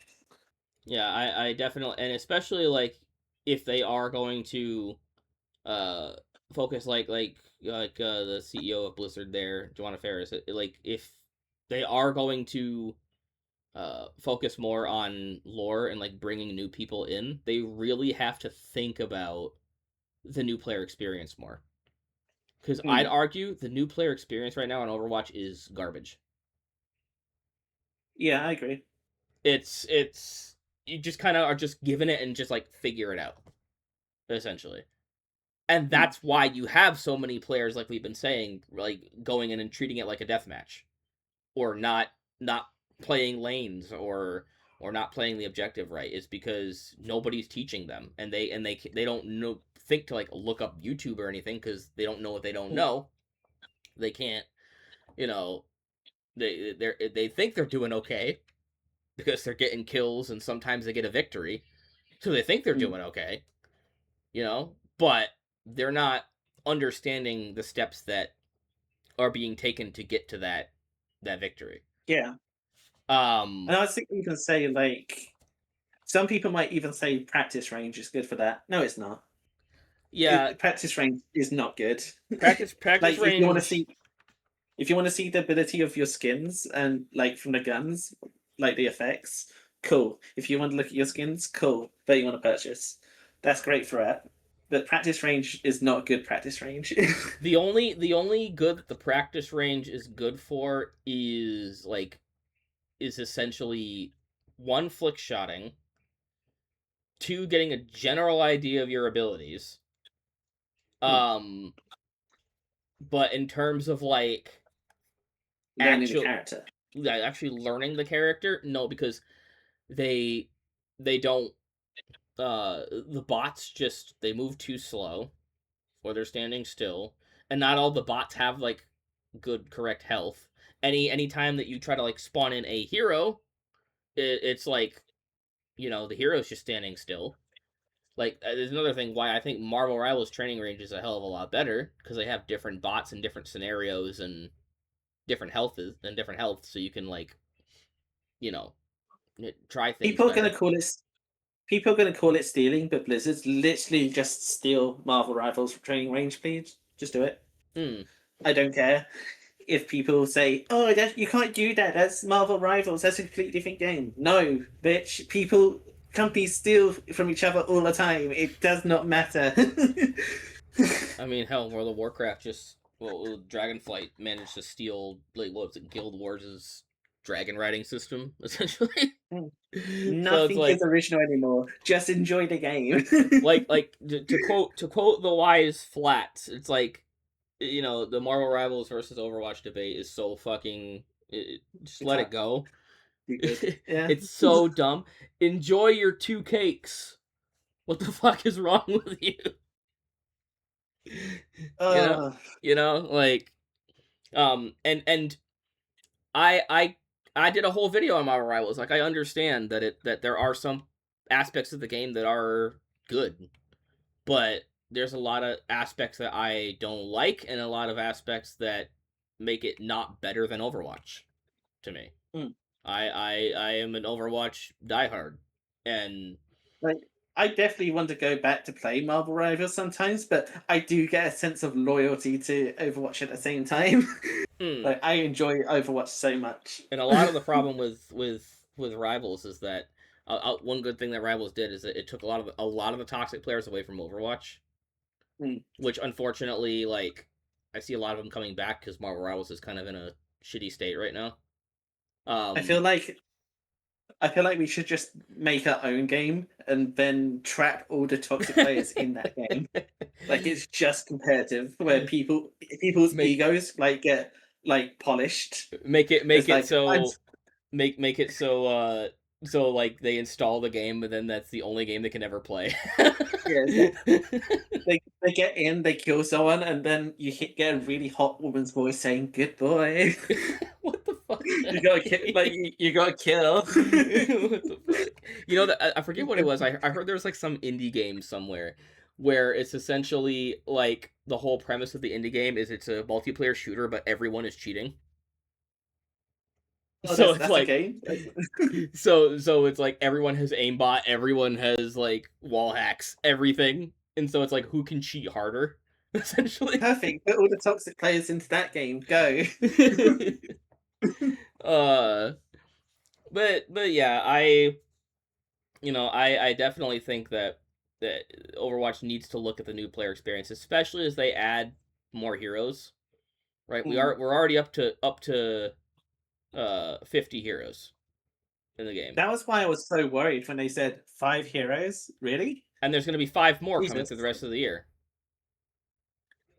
yeah. I definitely, and especially like if they are going to uh focus, like the CEO of Blizzard there, Joanna Ferris, like if they are going to focus more on lore and like bringing new people in, they really have to think about the new player experience more. Because I'd Mm. argue the new player experience right now on Overwatch is garbage. Yeah, I agree. It's you just kind of are just given it and just like figure it out, essentially. And Mm. that's why you have so many players, like we've been saying, like going in and treating it like a deathmatch, or not playing lanes, or not playing the objective right, is because nobody's teaching them, and they don't know think to like look up YouTube or anything because they don't know what they don't Mm. know. They can't, you know, they think they're doing okay because they're getting kills and sometimes they get a victory, so they think they're Mm. doing okay, but they're not understanding the steps that are being taken to get to that victory. Yeah. Um, And I was thinking even say like some people might even say practice range is good for that. No, it's not. yeah, Practice range is not good. practice Like if you want to range. see if you want to see the ability of your skins and like from the guns, like the effects, cool. If you want to look at your skins, cool. But you want to purchase, that's great for it. But practice range is not good practice range. The only good that the practice range is good for is essentially one, flick shotting, two, getting a general idea of your abilities. Um, but in terms of like Learning the actual character. actually learning the character, no, because they they don't the bots just they move too slow, or they're standing still, and not all the bots have like good correct health. Any time that you try to like spawn in a hero, it's like, the hero's just standing still. Like, there's another thing why I think Marvel Rivals training range is a hell of a lot better, because they have different bots and different scenarios and different health, so you can like, you know try things People are gonna better. call it people are gonna call it stealing, but Blizzard's literally just steal Marvel Rivals from training range, please. Just do it. Hmm. I don't care if people say, "Oh, you can't do that. That's Marvel Rivals. That's a completely different game." No, bitch. Companies steal from each other all the time. It does not matter. I mean, hell, World of Warcraft just Dragonflight managed to steal, like, what was it, Guild Wars' dragon riding system, essentially. So it's Nothing is like, original anymore. Just enjoy the game. to quote the wise flats, it's like, the Marvel Rivals versus Overwatch debate is so fucking, just It's let it up. go. Be good. Yeah. It's so dumb. Enjoy your two cakes. What the fuck is wrong with you? you know, Uh, like, and I I I did a whole video on Marvel Rivals. Like, I understand that there are some aspects of the game that are good, but there's a lot of aspects that I don't like, and a lot of aspects that make it not better than Overwatch to me. mm. I am an Overwatch diehard, and Like I definitely want to go back to play Marvel Rivals sometimes, but I do get a sense of loyalty to Overwatch at the same time. mm, Like I enjoy Overwatch so much. and a lot of the problem with Rivals is that, one good thing that Rivals did is that it took a lot of the toxic players away from Overwatch, Mm. which unfortunately, like, I see a lot of them coming back because Marvel Rivals is kind of in a shitty state right now. I feel Um, like I feel like we should just make our own game and then trap all the toxic players in that game. Like it's just competitive where people's make egos like get like polished. make it make It's it like I'm so make it so like they install the game, but then that's the only game they can ever play. yeah, it's like they get in, they kill someone, and then get a really hot woman's voice saying "Good boy." What the fuck does You that gotta kill, like mean? you gotta kill. What the fuck? I forget what it was. I heard there was like some indie game somewhere where it's essentially like the whole premise of the indie game is it's a multiplayer shooter, but everyone is cheating. Oh, So it's that's a like game. so it's like everyone has aimbot, everyone has like wall hacks, everything, and so it's like who can cheat harder, essentially. Perfect. Put all the toxic players into that game. Go. uh, but yeah, I definitely think that that Overwatch needs to look at the new player experience, especially as they add more heroes. Right, we're already up to 50 heroes in the game, That was why I was so worried when they said 5 heroes. Really? and there's going to be 5 more coming through the Jesus. rest of the year,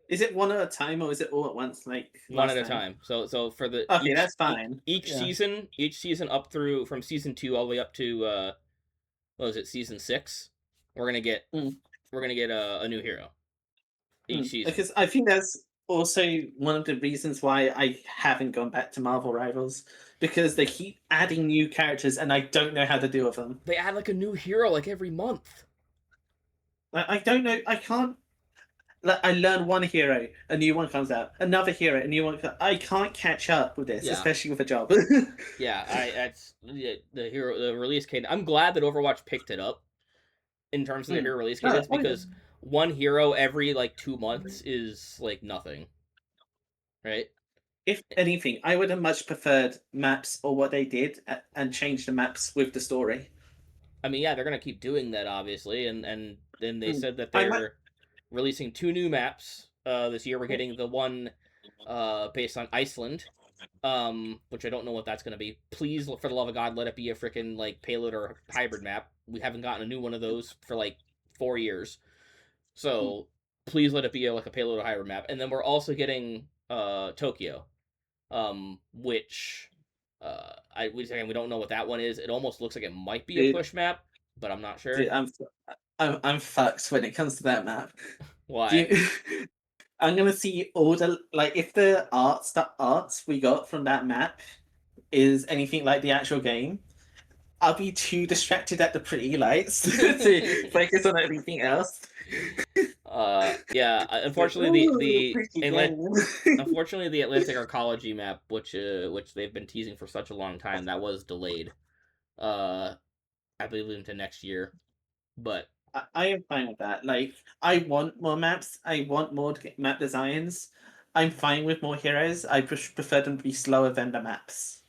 Is it one at a time or is it all at once like one at last a time? time. So for the Okay, that's fine. each Yeah. season, up through from season 2 all the way up to what was it, season 6, we're gonna get Mm. a new hero each season. Because I think that's also one of the reasons why I haven't gone back to Marvel Rivals, because they keep adding new characters and I don't know how to deal with them. They add like a new hero like every month. I don't know. I can't. Like, I learn one hero, a new one comes out. Another hero, a new one. I can't catch up with this, Yeah, especially with a job. yeah. That's the release cadence. I'm glad that Overwatch picked it up in terms of the Hmm. hero release Oh, cadence, oh, yeah. because one hero every like 2 months is like nothing, right? If anything, I would have much preferred maps or what they did and change the maps with the story. I mean, yeah, they're gonna keep doing that, obviously, and then they Hmm. said that I might. they're releasing 2 new maps this year. We're getting the one based on Iceland, which I don't know what that's gonna be. Please, for the love of God, let it be a freaking like payload or hybrid map. We haven't gotten a new one of those for like 4 years, so please let it be like a payload or hybrid map. And then we're also getting Tokyo, which we don't know what that one is. It almost looks like it might be a Dude, push map, but I'm not sure dude, I'm fucked when it comes to that map. Do why. you, I'm gonna see all the like if the arts we got from that map is anything like the actual game, I'll be too distracted at the pretty lights to focus on everything else. Yeah. Like, Unfortunately, ooh, pretty game. unfortunately the Atlantic Arcology map, which they've been teasing for such a long time, that was delayed. Uh, I believe into next year, but I am fine with that. Like, I want more maps. I want more map designs. I'm fine with more heroes. I prefer them to be slower than the maps.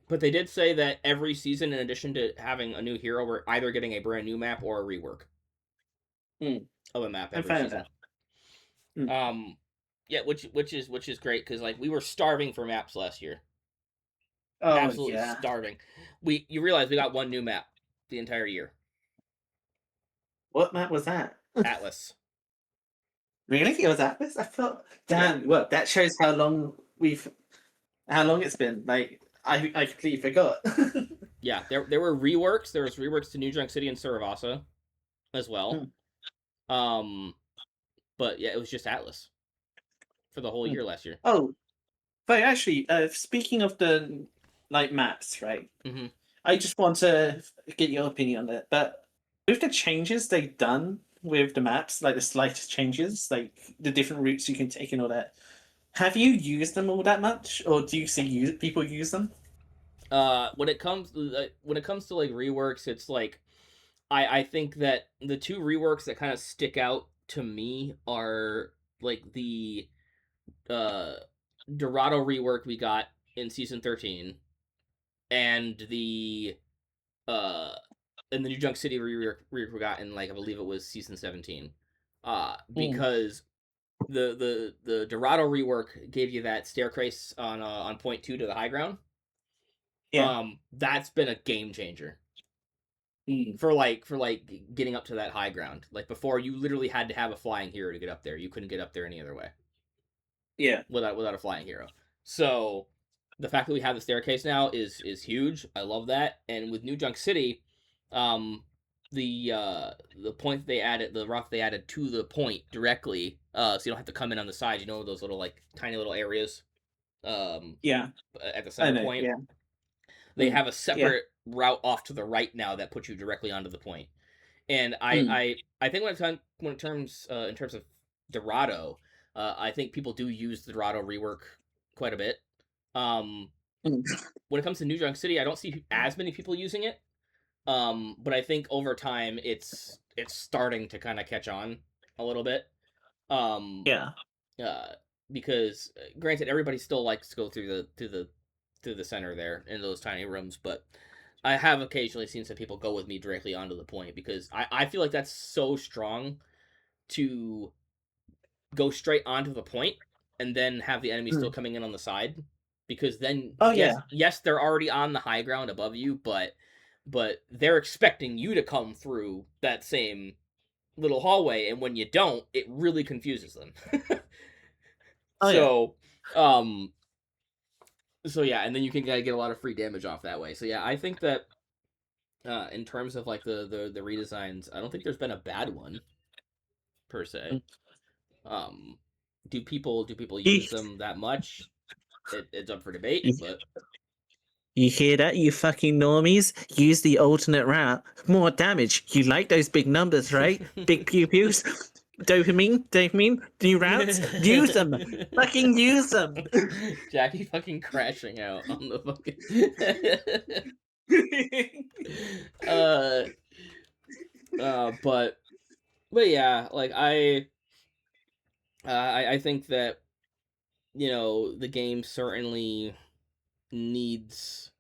they did say that every season, in addition to having a new hero, we're either getting a brand new map or a rework Hmm. of a map I'm every fine with season. that. Hmm. Um, yeah, which is great, because like we were starving for maps last year, Oh absolutely yeah. starving. You realize we got one new map the entire year, What map was that? Atlas. Really? It was Atlas? I thought. Yeah, Damn. Well, that shows how long it's been. Like, I completely forgot. yeah. There were reworks. There was reworks to New Junk City and Saravasa as well. Hmm. Um, but yeah, it was just Atlas for the whole Hmm. year last year. Oh, but actually, speaking of the like maps, right? Mm-hmm. I just want to get your opinion on it. But with the changes they've done with the maps, like the slight changes, like the different routes you can take and all that, have you used them all that much, or do you see people use them? When it comes to like reworks, it's like I think that the two reworks that kind of stick out to me are like the uh Dorado rework we got in season 13, and uh the New Junk City rework we got in, like, I believe it was season 17. Mm, Because the Dorado rework gave you that staircase on point 2 to the high ground. yeah. That's been a game changer Mm, for getting up to that high ground. Like, before, you literally had to have a flying hero to get up there. You couldn't get up there any other way yeah. without a flying hero. So the fact that we have the staircase now is huge. I love that. And with New Junk City, um, the point they added, the rough they added to the point directly, so you don't have to come in on the side. You know, those little like tiny little areas, um, Yeah. at the I center know. point. Yeah. They Mm, have a yeah. separate route off to the right now that puts you directly onto the point. And Mm, I think in terms of Dorado, I think people do use the Dorado rework quite a bit. Um, mm, when it comes to New Junk City, I don't see as many people using it. But I think over time it's starting to kind of catch on a little bit. Um, yeah. uh, because granted, everybody still likes to go through the center there in those tiny rooms, but I have occasionally seen some people go with me directly onto the point because I feel like that's so strong to go straight onto the point and then have the enemy still Mm. coming in on the side, because then Oh yes, yeah, yes, they're already on the high ground above you, but they're expecting you to come through that same little hallway, and when you don't, it really confuses them. oh yeah. so um so yeah, and then you can get a lot of free damage off that way. So yeah, I think that in terms of like the redesigns, I don't think there's been a bad one per se. Mm. Um, do people You, use them that much? It's up for debate, you, but you hear that, you fucking normies? Use the alternate route. More damage. You like those big numbers, right? Big pew pews. Dopamine, new routes. Use them. Fucking use them. Jackie fucking crashing out on the fucking uh but yeah, like I think that the game certainly needs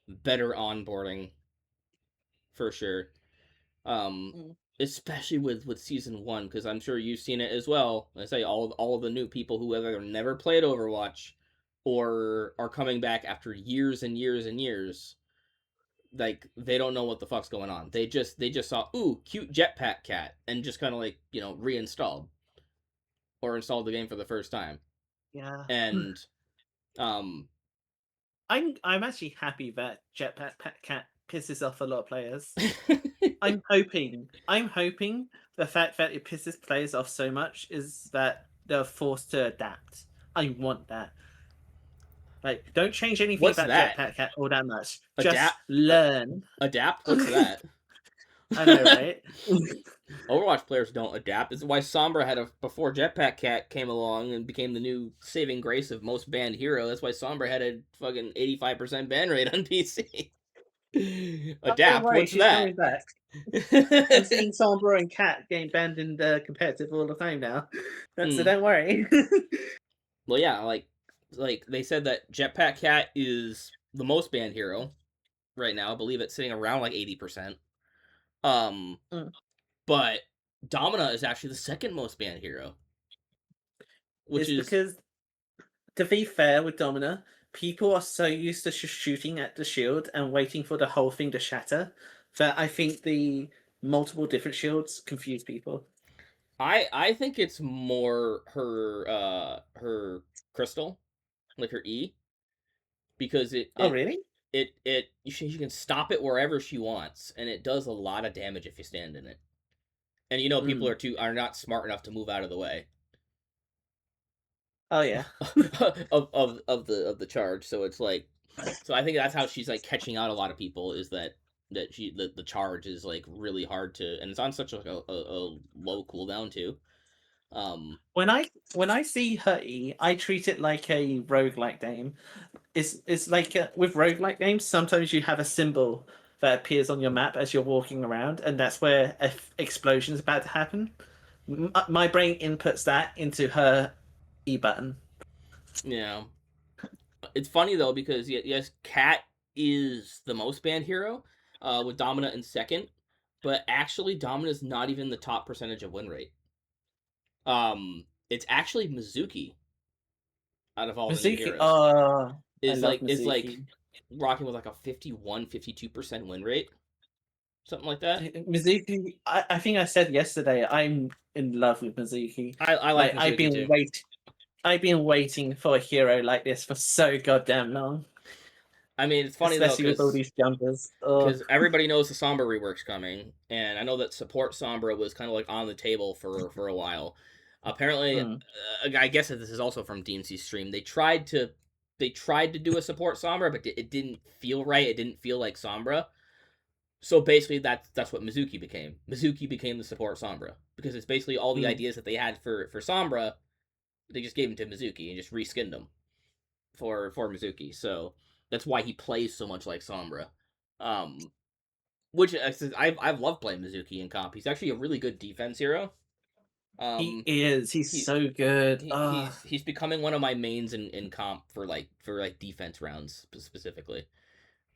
better onboarding for sure. Um, Mm. especially with season one, because I'm sure you've seen it as well. I say all of the new people who have either never played Overwatch or are coming back after years and years and years. Like they don't know what the fuck's going on. They just saw cute jetpack cat and just kind of like reinstalled or installed the game for the first time. Yeah. And um I'm actually happy that Cat pisses off a lot of players. I'm hoping the fact that it pisses players off so much is that they're forced to adapt. I want that. Like, don't change anything what's about that? Jetpack Cat all that much. Just Adapt learn. adapt? What's I that? know, right? Overwatch players don't adapt. This is why Sombra had a before Jetpack Cat came along and became the new saving grace of most banned hero. That's why Sombra had a fucking 85% ban rate on PC. Oh, don't Adapt. worry, What's she's that? coming back. I'm seeing Sombra and Cat getting banned in the competitive all the time now. So Hmm. don't worry. Well, yeah, like they said that Jetpack Cat is the most banned hero right now. I believe it's sitting around like 80%. Um, Mm. but Domina is actually the second most banned hero, which It's is because, to be fair with Domina, people are so used to just shooting at the shield and waiting for the whole thing to shatter that I think the multiple different shields confuse people. I think it's more her crystal, like her E, because it Oh, it really? it it she can stop it wherever she wants, and it does a lot of damage if you stand in it. And people Mm. are not smart enough to move out of the way Oh, yeah. of the charge. So it's like, so I think that's how she's like catching out a lot of people, is that the charge is like really hard to, and it's on such like a low cooldown too. Um, When I see her E, I treat it like a roguelike game. It's like with roguelike games, sometimes you have a symbol that appears on your map as you're walking around, and that's where an explosion is about to happen. My brain inputs that into her E button. you know, it's funny though because yes, Cat is the most banned hero, with Domina in second, but actually Domina's not even the top percentage of win rate. It's actually Mizuki out of all the new Mizuki, heroes oh, I is love like Mizuki. rocking with like a 52% win rate, something like that. Mizuki, I think I said yesterday, I'm in love with Mizuki. I like Like Mizuki too. I've been waiting for a hero like this for so goddamn long, I mean, it's funny though especially with all because these jumpers. Oh, everybody knows the Sombra rework's coming, and I know that support Sombra was kind of like on the table for a while. Apparently, mm, I guess that this is also from DMC's stream. They tried to do a support Sombra, but it didn't feel right. It didn't feel like Sombra. So basically, that's what Mizuki became. Mizuki became the support Sombra because it's basically all the mm. ideas that they had for Sombra. They just gave them to Mizuki and just reskinned them for Mizuki. So that's why he plays so much like Sombra. Um, which I've loved playing Mizuki in comp. He's actually a really good defense hero. He Um, is. He's he, so good. he's becoming one of my mains in comp for like defense rounds specifically.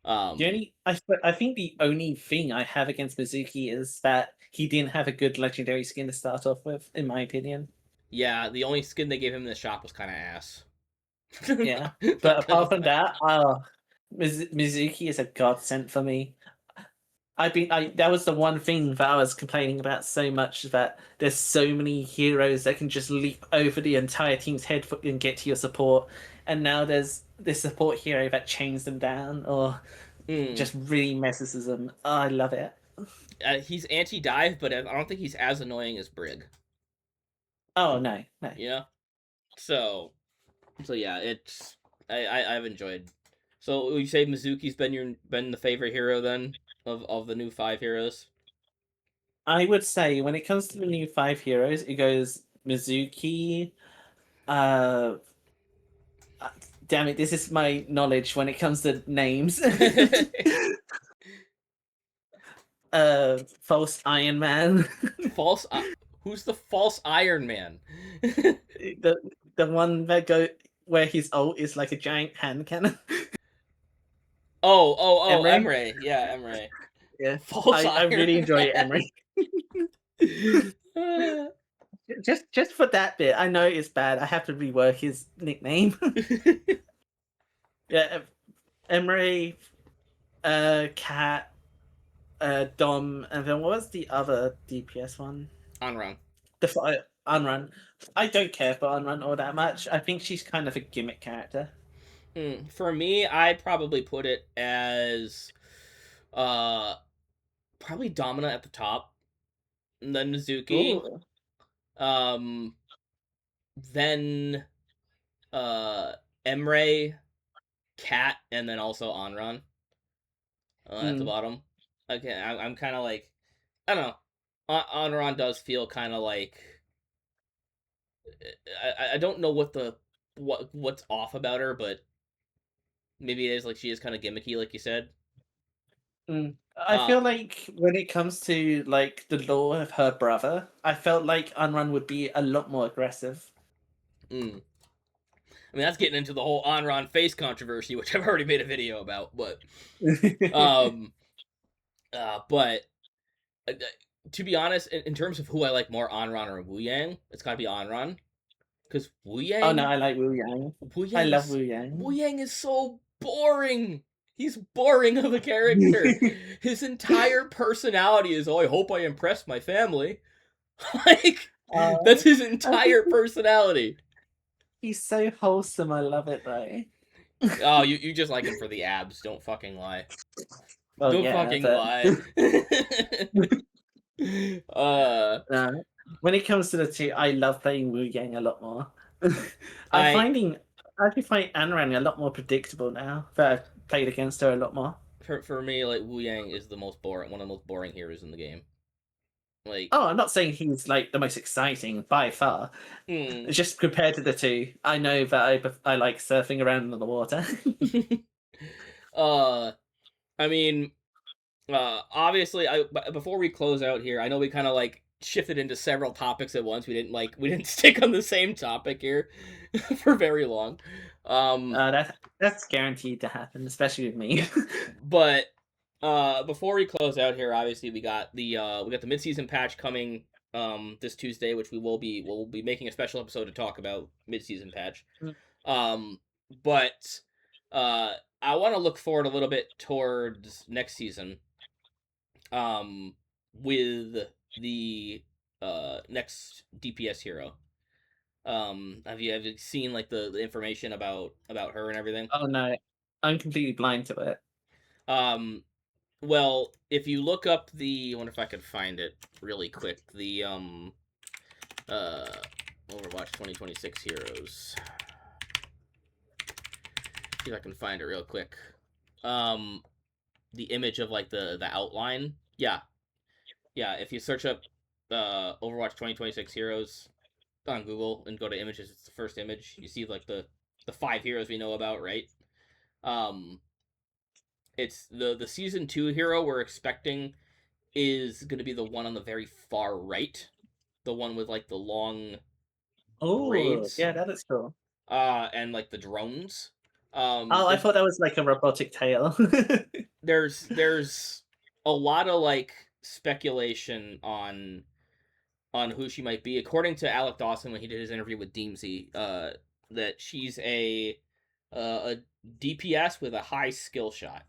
The only I think the only thing I have against Mizuki is that he didn't have a good legendary skin to start off with, in my opinion. Yeah, the only skin they gave him in the shop was kind of ass. Yeah, but Not gonna apart from lie. that, Mizuki is a godsend for me. That was the one thing that I was complaining about so much, that there's so many heroes that can just leap over the entire team's head and get to your support, and now there's this support hero that chains them down or Mm. just really messes them. Oh, I love it. He's anti-dive, but I don't think he's as annoying as Brig. Oh no, no. You know. So yeah, it's I've enjoyed. So would you say Mizuki's been the favorite hero then of the new five heroes? I would say when it comes to the new five heroes, it goes Mizuki. Uh, uh, Damn it, this is my knowledge when it comes to names. False Iron Man. false. Who's the false Iron Man? the the one that go where his ult is like a giant hand cannon. Oh, Emre. Emre. Yeah, Emre. Yeah, False I Iron really enjoy Emre. Man. Just for that bit, I know it's bad. I have to rework his nickname. Yeah, Emre, Cat, Dom, and then what was the other DPS one? On run. The Unrun. I don't care for Unrun all that much. I think she's kind of a gimmick character. For me, I'd probably put it as uh probably Domina at the top, and then Mizuki, Ooh. um, then uh Emre, Cat, and then also Onron at the Mm, bottom. Okay, I'm kind of like I don't know. Onron does feel kind of like I don't know what's off about her, but maybe it is like she is kind of gimmicky, like you said. mm. I Uh, feel like when it comes to like the lore of her brother, I felt like Unrun would be a lot more aggressive. mm. I mean that's getting into the whole Onron face controversy, which I've already made a video about, um, but to be honest, in terms of who I like more, Onron or Wu Yang, it's got to be Onron because Oh no, I like Wu Yang. I love Wu Wu Yang. Yang is so boring. He's boring of a character. His entire personality is, oh, I hope I impress my family. Like that's his I think entire personality. he's so wholesome. I love it though. Oh, you just like him for the abs. Don't fucking lie. Well, Don't yeah, fucking but lie. uh, when it comes to the two, I love playing Wu Yang a lot more. I I finding I do find Anran a lot more predictable now that I've played against her a lot more. for me, like Wu Yang is the most boring, one of the most boring heroes in the game. Like, Oh, I'm not saying he's like the most exciting by far. hmm. It's just compared to the two, I know that I like surfing around in the water. uh, I mean, obviously, before we close out here, I know we kind of like shifted into several topics at once. We didn't stick on the same topic here for very long. Um, That's guaranteed to happen, especially with me. but before we close out here, obviously we got the midseason patch coming this Tuesday, which we'll be making a special episode to talk about midseason patch. Um, but uh, I want to look forward a little bit towards next season. Um, with the next DPS hero. Have you seen like the information about her and everything? Oh no, I'm completely blind to it. Um, well, if you look up I wonder if I could find it really quick. The uh Overwatch 2026 heroes. See if I can find it real quick. Um, the image of like the outline. Yeah, yeah. If you search up Overwatch 2026 heroes on Google and go to images, it's the first image. You see like the five heroes we know about, right? Um, it's the season 2 hero we're expecting is going to be the one on the very far right, the one with like the long Oh, braids, yeah, that is cool. and like the drones. Oh, I There's thought that was like a robotic tail. there's a lot of like speculation on who she might be. According to Alec Dawson when he did his interview with Deemsy, that she's a DPS with a high skill shot.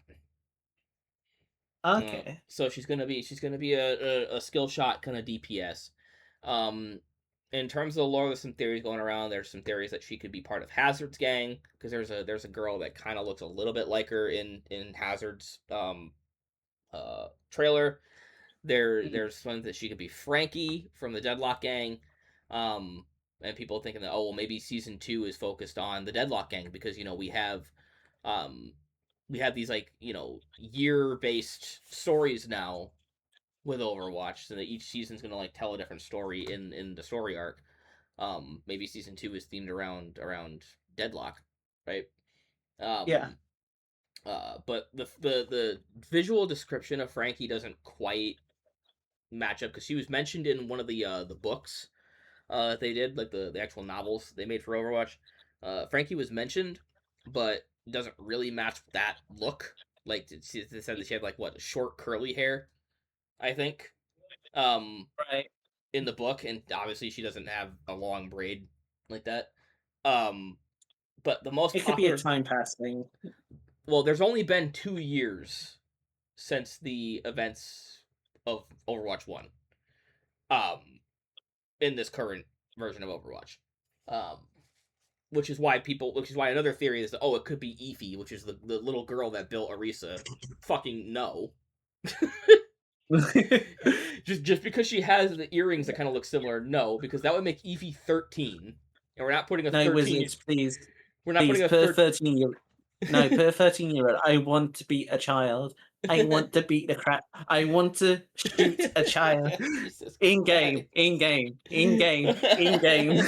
Okay. So she's gonna be a skill shot kind of DPS. Um, in terms of the lore, there's some theories going around. There's some theories that she could be part of Hazard's gang because there's a girl that kind of looks a little bit like her in Hazard's trailer. There's ones that she could be Frankie from the Deadlock gang. Um, and people thinking that, oh well, maybe season 2 is focused on the Deadlock gang because um we have these like year based stories now with Overwatch, so that each season's gonna like tell a different story in the story arc. Maybe season 2 is themed around Deadlock, right? Yeah. Um, but the visual description of Frankie doesn't quite match up because she was mentioned in one of the books they did, like the actual novels they made for Overwatch. Frankie was mentioned, but doesn't really match that look. Like they said that she had like what short curly hair, I think, um, Right. in the book, and obviously she doesn't have a long braid like that. Um, but the most It could be a popular, time pass thing. well, there's only been 2 years since the events of Overwatch 1. Um, in this current version of Overwatch. Um, which is why another theory is that, oh, it could be Efi, which is the little girl that built Arisa. Fucking no. just because she has the earrings that kind of look similar, no, because that would make Efi 13. And we're not putting a No, 13 wizards, please. we're not Please, putting a per 13 13-year. No, per 13-year-old, I want to beat a child. I want to beat the crap. I want to shoot a child. Jesus In game, Christ. in game, in game, in game.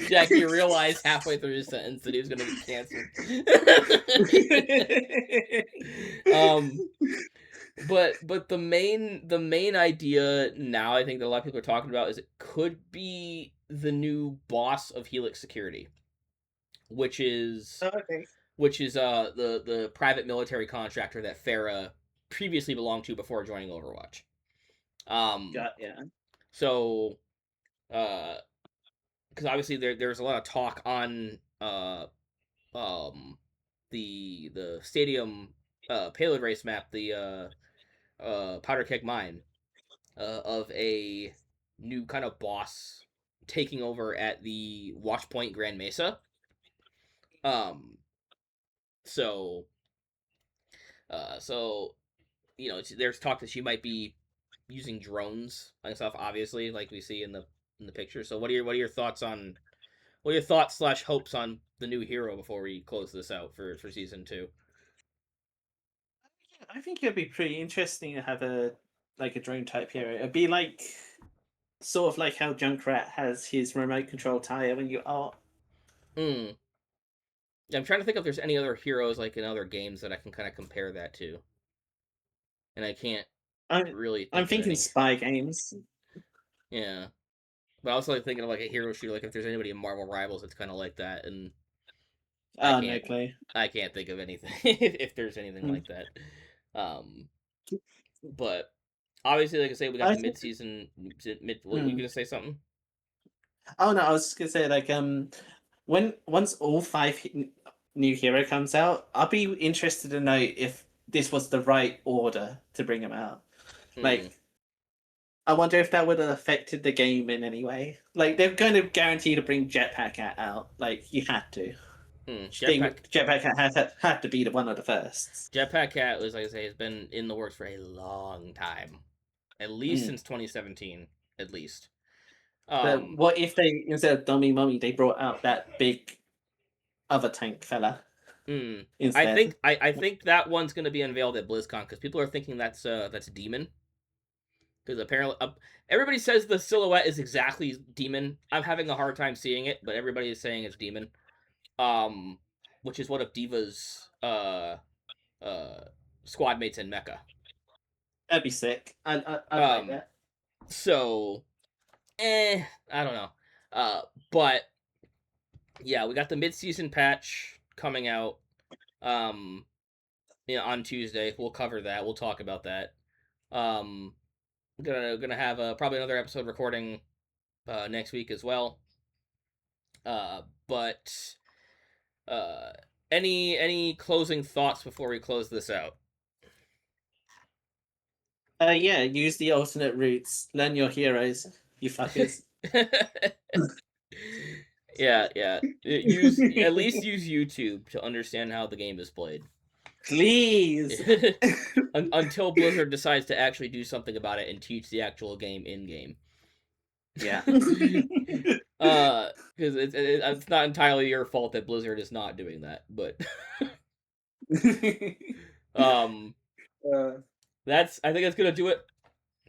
Jackie realized halfway through his sentence that he was going to get canceled. um, but the main idea now, I think that a lot of people are talking about, is it could be the new boss of Helix Security, which is Okay. the private military contractor that Farah previously belonged to before joining Overwatch. Um, Got yeah. so because obviously there's a lot of talk on um the stadium payload race map, the powder keg mine, of a new kind of boss taking over at the Watch Point Grand Mesa. Um, so so there's talk that she might be using drones and stuff, obviously, like we see in the picture. So what are your thoughts on what are your thoughts slash hopes on the new hero before we close this out for season 2? I think it'd be pretty interesting to have a drone type hero. It'd be like sort of like how Junkrat has his remote control tire when you are. Hmm. I'm trying to think if there's any other heroes like in other games that I can kind of compare that to, and I can't I'm really I'm think of thinking any. spy games. Yeah, but I was like thinking of like a hero shooter, like if there's anybody in Marvel Rivals that's kind of like that, and I Oh no, can't play. I can't think of anything if there's anything Hmm. like that. Um, but obviously, like I say, we got I the think. mid season. Mid. What were you Hmm. gonna say? Something? Oh no, I was just gonna say when once all five new hero comes out, I'll be interested to know if this was the right order to bring them out. Hmm. Like, I wonder if that would have affected the game in any way. Like, they're going to guarantee to bring Jetpack out. Like, you had to. Hmm. Jetpack Cat had to be the one of the firsts. Jetpack Cat was, like I say, has been in the works for a long time, at least Mm. since 2017, at least. But Um, what if they, instead of Dummy Mummy, they brought out that big other tank fella hmm. I instead? think I, I think that one's gonna be unveiled at BlizzCon because people are thinking that's Demon, because apparently everybody says the silhouette is exactly Demon. I'm having a hard time seeing it, but everybody is saying it's Demon. Um, which is one of Diva's uh squad mates in Mecha. That'd be sick. I'd like Um, that. so I don't know. But yeah, we got the mid-season patch. coming out on Tuesday. We'll cover that. We'll talk about that. Gonna have probably another episode recording next week as well. But any closing thoughts before we close this out? Yeah, use the alternate routes. Learn your heroes, you fuckers. yeah. Use at least use YouTube to understand how the game is played. Please. Until Blizzard decides to actually do something about it and teach the actual game in game. Yeah. Because it's not entirely your fault that Blizzard is not doing that, but that's I think that's gonna do it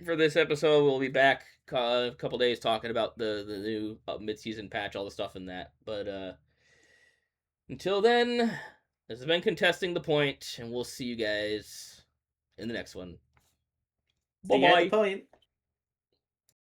for this episode. We'll be back a couple days talking about the new mid-season patch, all the stuff in that. But until then, this has been Contesting the Point, and we'll see you guys in the next one. See you at the Bye-bye. point.